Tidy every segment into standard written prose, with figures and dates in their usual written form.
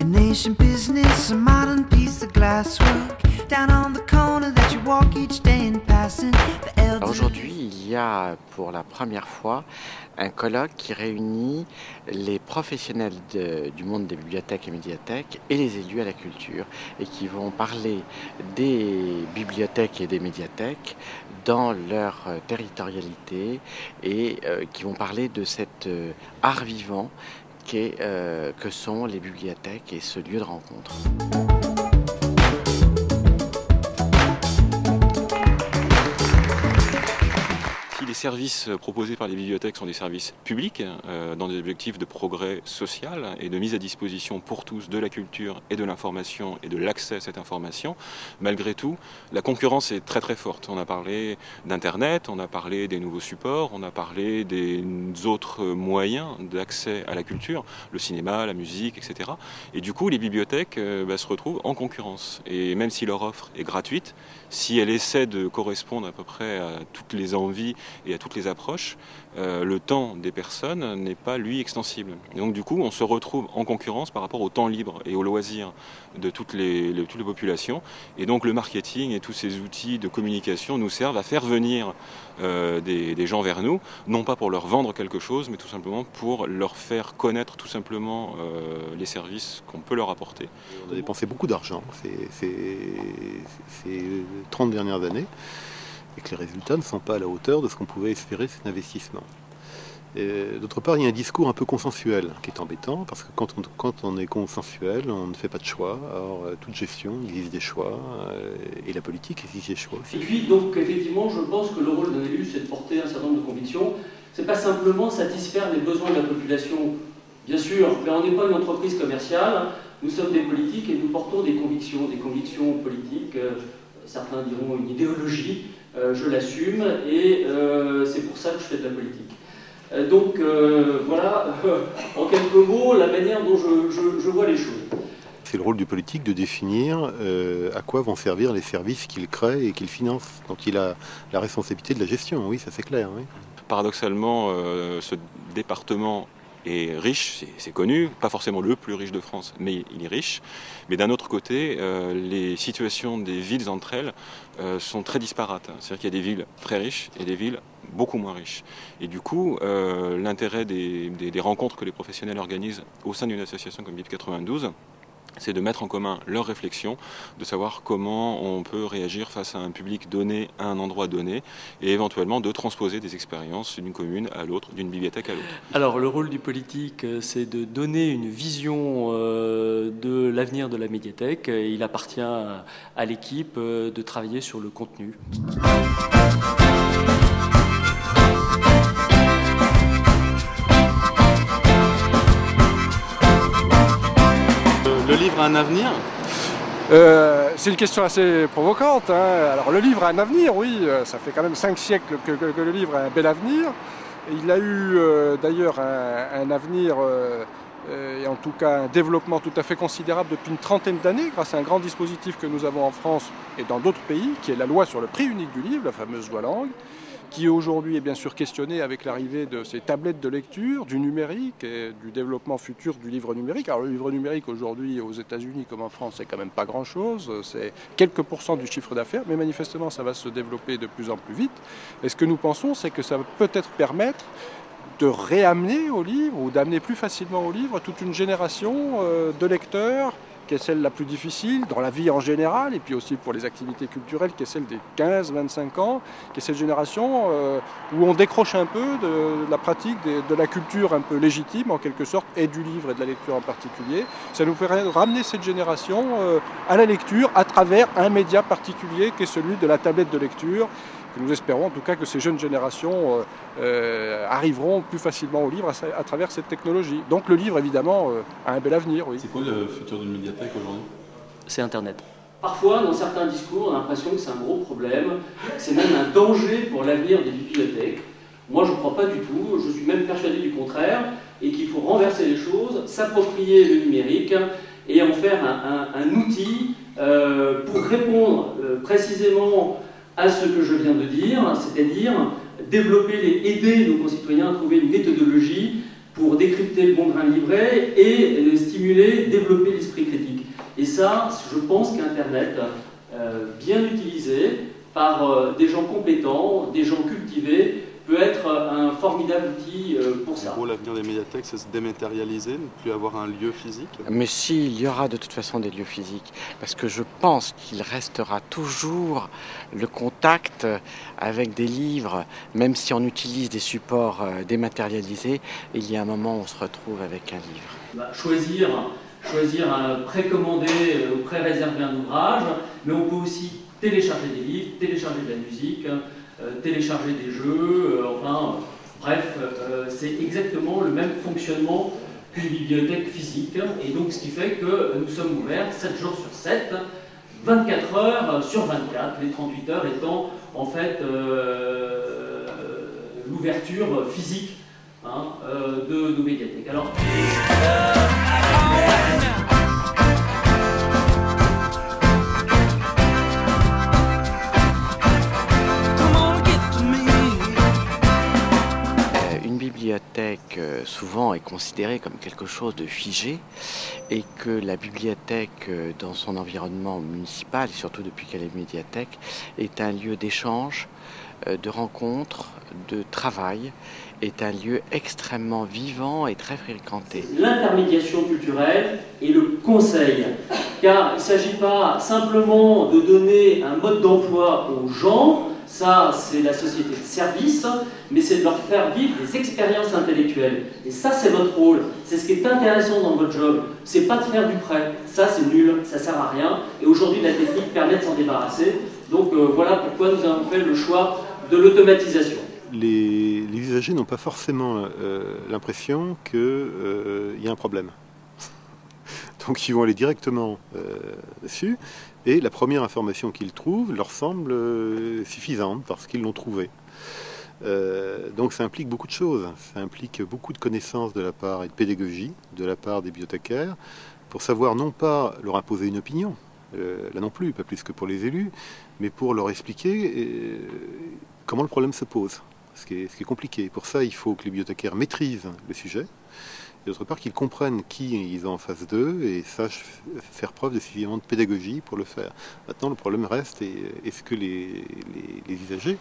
nation business, a modern piece of glasswork down on the corner that you walk each day in passing the elderly. Aujourd'hui, il y a pour la première fois un colloque qui réunit les professionnels du monde des bibliothèques et médiathèques et les élus à la culture et qui vont parler des bibliothèques et des médiathèques dans leur territorialité et qui vont parler de cet art vivant que sont les bibliothèques et ce lieu de rencontre. Si les services proposés par les bibliothèques sont des services publics, dans des objectifs de progrès social et de mise à disposition pour tous de la culture et de l'information et de l'accès à cette information, malgré tout, la concurrence est très très forte. On a parlé d'Internet, on a parlé des nouveaux supports, on a parlé des autres moyens d'accès à la culture, le cinéma, la musique, etc. Et du coup, les bibliothèques se retrouvent en concurrence. Et même si leur offre est gratuite, si elle essaie de correspondre à peu près à toutes les envies et à toutes les approches, le temps des personnes n'est pas, lui, extensible. Et donc, du coup, on se retrouve en concurrence par rapport au temps libre et aux loisirs de toutes les populations. Et donc, le marketing et tous ces outils de communication nous servent à faire venir des gens vers nous, non pas pour leur vendre quelque chose, mais tout simplement pour leur faire connaître tout simplement les services qu'on peut leur apporter. On a dépensé beaucoup d'argent ces 30 dernières années, et que les résultats ne sont pas à la hauteur de ce qu'on pouvait espérer de cet investissement. D'autre part, il y a un discours un peu consensuel qui est embêtant, parce que quand on est consensuel, on ne fait pas de choix. Alors, toute gestion exige des choix, et la politique exige des choix aussi. Et puis, donc, effectivement, je pense que le rôle d'un élu, c'est de porter un certain nombre de convictions. C'est pas simplement satisfaire les besoins de la population, bien sûr, mais on n'est pas une entreprise commerciale, nous sommes des politiques et nous portons des convictions politiques, certains diront une idéologie, je l'assume, et c'est pour ça que je fais de la politique. Donc voilà, en quelques mots, la manière dont je vois les choses. C'est le rôle du politique de définir à quoi vont servir les services qu'il crée et qu'il finance. Donc il a la responsabilité de la gestion, oui, ça c'est clair. Oui. Paradoxalement, ce département est riche, c'est connu, pas forcément le plus riche de France, mais il est riche. Mais d'un autre côté, les situations des villes entre elles sont très disparates. C'est-à-dire qu'il y a des villes très riches et des villes beaucoup moins riches. Et du coup, l'intérêt des rencontres que les professionnels organisent au sein d'une association comme BIP 92, c'est de mettre en commun leurs réflexions, de savoir comment on peut réagir face à un public donné, à un endroit donné, et éventuellement de transposer des expériences d'une commune à l'autre, d'une bibliothèque à l'autre. Alors le rôle du politique, c'est de donner une vision de l'avenir de la médiathèque. Il appartient à l'équipe de travailler sur le contenu. Le livre a un avenir ? C'est une question assez provocante. Hein. Alors le livre a un avenir, oui, ça fait quand même 5 siècles que le livre a un bel avenir. Il a eu d'ailleurs un avenir, et en tout cas un développement tout à fait considérable depuis une trentaine d'années grâce à un grand dispositif que nous avons en France et dans d'autres pays, qui est la loi sur le prix unique du livre, la fameuse loi Lang, qui aujourd'hui est bien sûr questionné avec l'arrivée de ces tablettes de lecture, du numérique et du développement futur du livre numérique. Alors le livre numérique aujourd'hui aux États-Unis comme en France, c'est quand même pas grand-chose, c'est quelques pourcents du chiffre d'affaires, mais manifestement ça va se développer de plus en plus vite. Et ce que nous pensons, c'est que ça va peut-être permettre de réamener au livre ou d'amener plus facilement au livre toute une génération de lecteurs qui est celle la plus difficile dans la vie en général, et puis aussi pour les activités culturelles, qui est celle des 15-25 ans, qui est cette génération où on décroche un peu de la pratique de la culture un peu légitime, en quelque sorte, et du livre et de la lecture en particulier. Ça nous permet de ramener cette génération à la lecture à travers un média particulier, qui est celui de la tablette de lecture. Et nous espérons en tout cas que ces jeunes générations arriveront plus facilement au livre à travers cette technologie. Donc le livre, évidemment, a un bel avenir. Oui. C'est quoi le futur d'une médiathèque aujourd'hui ? C'est Internet. Parfois, dans certains discours, on a l'impression que c'est un gros problème, c'est même un danger pour l'avenir des bibliothèques. Moi, je ne crois pas du tout, je suis même persuadé du contraire, et qu'il faut renverser les choses, s'approprier le numérique et en faire un outil pour répondre précisément à ce que je viens de dire, c'est-à-dire aider nos concitoyens à trouver une méthodologie pour décrypter le bon grain livré et stimuler, développer l'esprit critique. Et ça, je pense qu'Internet, bien utilisé par des gens compétents, des gens cultivés, peut être un formidable outil pour ça. Pour l'avenir des médiathèques, c'est se dématérialiser, ne plus avoir un lieu physique. Mais si, il y aura de toute façon des lieux physiques, parce que je pense qu'il restera toujours le contact avec des livres, même si on utilise des supports dématérialisés, il y a un moment où on se retrouve avec un livre. Choisir précommander ou pré-réserver un ouvrage, mais on peut aussi télécharger des livres, télécharger de la musique, télécharger des jeux, bref, c'est exactement le même fonctionnement qu'une bibliothèque physique. Et donc ce qui fait que nous sommes ouverts 7 jours sur 7, 24 heures sur 24, les 38 heures étant en fait l'ouverture physique de nos médiathèques. Alors, une bibliothèque souvent est considérée comme quelque chose de figé et que la bibliothèque dans son environnement municipal, et surtout depuis qu'elle est médiathèque, est un lieu d'échange, de rencontre, de travail, est un lieu extrêmement vivant et très fréquenté. L'intermédiation culturelle et le conseil, car il ne s'agit pas simplement de donner un mode d'emploi aux gens, ça c'est la société de service, mais c'est de leur faire vivre des expériences intellectuelles. Et ça c'est votre rôle, c'est ce qui est intéressant dans votre job, c'est pas de faire du prêt, ça c'est nul, ça sert à rien, et aujourd'hui la technique permet de s'en débarrasser, donc voilà pourquoi nous avons fait le choix de l'automatisation. Les usagers n'ont pas forcément l'impression qu'il y a un problème. Donc ils vont aller directement dessus et la première information qu'ils trouvent leur semble suffisante parce qu'ils l'ont trouvée. Donc ça implique beaucoup de choses. Ça implique beaucoup de connaissances de la part et de pédagogie de la part des bibliothécaires pour savoir non pas leur imposer une opinion, là non plus, pas plus que pour les élus, mais pour leur expliquer comment le problème se pose. Ce qui est compliqué. Pour ça, il faut que les bibliothécaires maîtrisent le sujet, et d'autre part qu'ils comprennent qui ils ont en face d'eux et sachent faire preuve de suffisamment de pédagogie pour le faire. Maintenant, le problème reste, est-ce que les usagers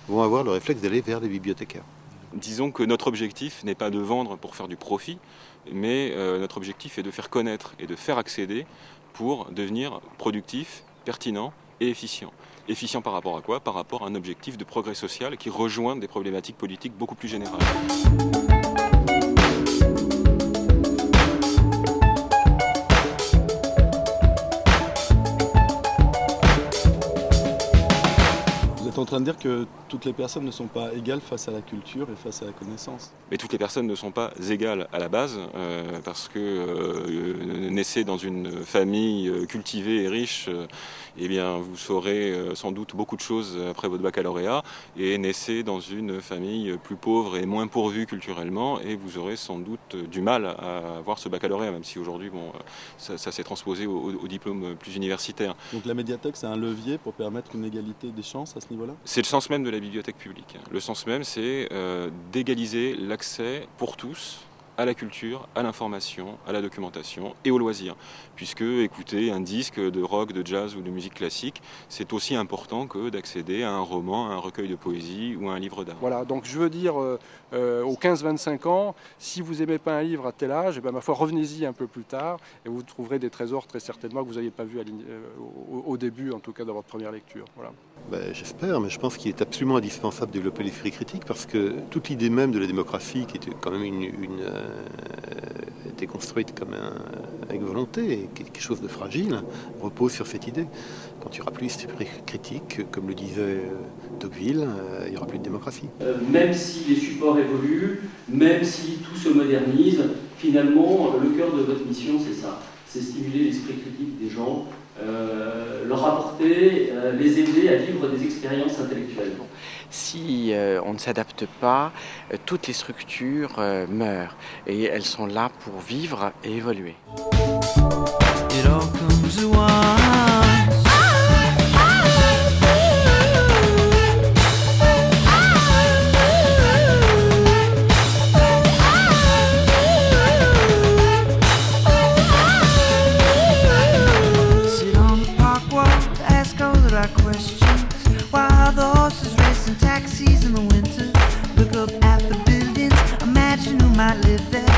vont avoir le réflexe d'aller vers les bibliothécaires? Disons que notre objectif n'est pas de vendre pour faire du profit, mais notre objectif est de faire connaître et de faire accéder pour devenir productif, pertinent et efficient. Efficient par rapport à quoi? Par rapport à un objectif de progrès social qui rejoint des problématiques politiques beaucoup plus générales. Vous êtes en train de dire que toutes les personnes ne sont pas égales face à la culture et face à la connaissance. Mais toutes les personnes ne sont pas égales à la base, parce que naissez dans une famille cultivée et riche, eh bien vous saurez sans doute beaucoup de choses après votre baccalauréat, et naissez dans une famille plus pauvre et moins pourvue culturellement, et vous aurez sans doute du mal à avoir ce baccalauréat, même si aujourd'hui ça s'est transposé au diplôme plus universitaire. Donc la médiathèque, c'est un levier pour permettre une égalité des chances à ce niveau-là? C'est le sens même de la bibliothèque publique. Le sens même, c'est d'égaliser l'accès pour tous à la culture, à l'information, à la documentation et au loisir. Puisque écouter un disque de rock, de jazz ou de musique classique, c'est aussi important que d'accéder à un roman, à un recueil de poésie ou à un livre d'art. Voilà, donc je veux dire, aux 15-25 ans, si vous n'aimez pas un livre à tel âge, ma foi, revenez-y un peu plus tard et vous trouverez des trésors très certainement que vous n'aviez pas vus au début, en tout cas dans votre première lecture. Voilà. J'espère, mais je pense qu'il est absolument indispensable de développer l'esprit critique parce que toute l'idée même de la démocratie, qui était quand même était construite comme avec volonté, quelque chose de fragile, repose sur cette idée. Quand il n'y aura plus l'esprit critique, comme le disait Tocqueville, il n'y aura plus de démocratie. Même si les supports évoluent, même si tout se modernise, finalement, le cœur de votre mission, c'est ça. C'est stimuler l'esprit critique des gens, leur apporter, les aider à vivre des expériences intellectuelles. Si on ne s'adapte pas, toutes les structures meurent et elles sont là pour vivre et évoluer. It all comes at once. Look up at the buildings, imagine who might live there.